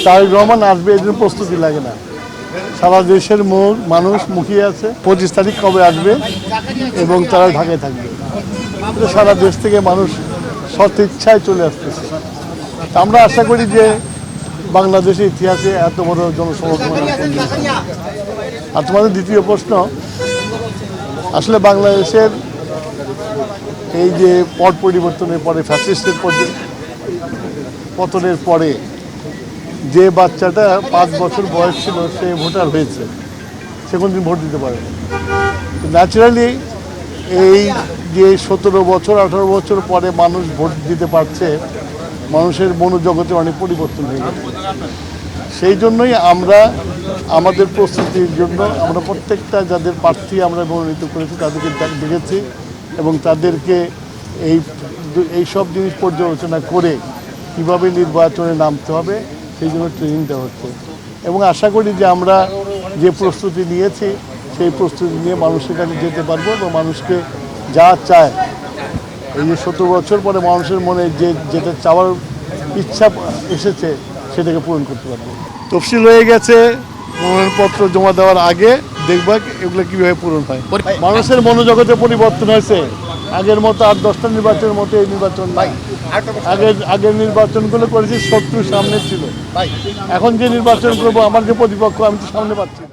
তারেক রহমান আসবে এই জন্য প্রস্তুতি লাগে না। সারা দেশের মানুষ মুখিয়ে আছে 25 তারিখ কবে আসবে এবং তারা ঢাকায় থাকবে। সারা দেশ থেকে মানুষ সৎ ইচ্ছায় চলে আসতেছে। আমরা আশা করি যে বাংলাদেশের ইতিহাসে এত বড় জনসমর্থন। আর তোমাদের দ্বিতীয় প্রশ্ন, আসলে বাংলাদেশের এই যে পট পরিবর্তনের পরে ফ্যাসিস্টের পতনের পরে যে বাচ্চাটা 5 বছর বয়স ছিল সে ভোটার হয়েছে, সে কোনদিন ভোট দিতে পারে না। ন্যাচারালি এই যে 17 বছর 18 বছর পরে মানুষ ভোট দিতে পারছে, মানুষের মনোজগতে অনেক পরিবর্তন হয়ে গেছে। সেই জন্যই আমরা আমাদের প্রস্তুতির জন্য আমরা প্রত্যেকটা যাদের প্রার্থী আমরা মনোনীত করেছি তাদেরকে দেখেছি এবং তাদেরকে এই সব জিনিস পর্যালোচনা করে কীভাবে নির্বাচনে নামতে হবে সেই জন্য ট্রেনিং দেওয়া হচ্ছে। এবং আশা করি যে আমরা যে প্রস্তুতি নিয়েছি সেই প্রস্তুতি নিয়ে মানুষের কাছে যেতে পারবো এবং মানুষকে যা চায়, এই যে 17 বছর পরে মানুষের মনে যেটা চাওয়ার ইচ্ছা এসেছে সেটাকে পূরণ করতে পারবো। তফসিল হয়ে গেছে, মনোনয়নপত্র জমা দেওয়ার আগে দেখবা এগুলো কীভাবে পূরণ হয়। মানুষের মনোজগতে পরিবর্তন হয়েছে। আগের মতো 8-10টা নির্বাচনের মতো এই নির্বাচন নাই। আগের নির্বাচনগুলো করেছি শত্রুর সামনে ছিল, এখন যে নির্বাচন করবো আমার যে প্রতিপক্ষ আমি তো সামনে পাচ্ছি।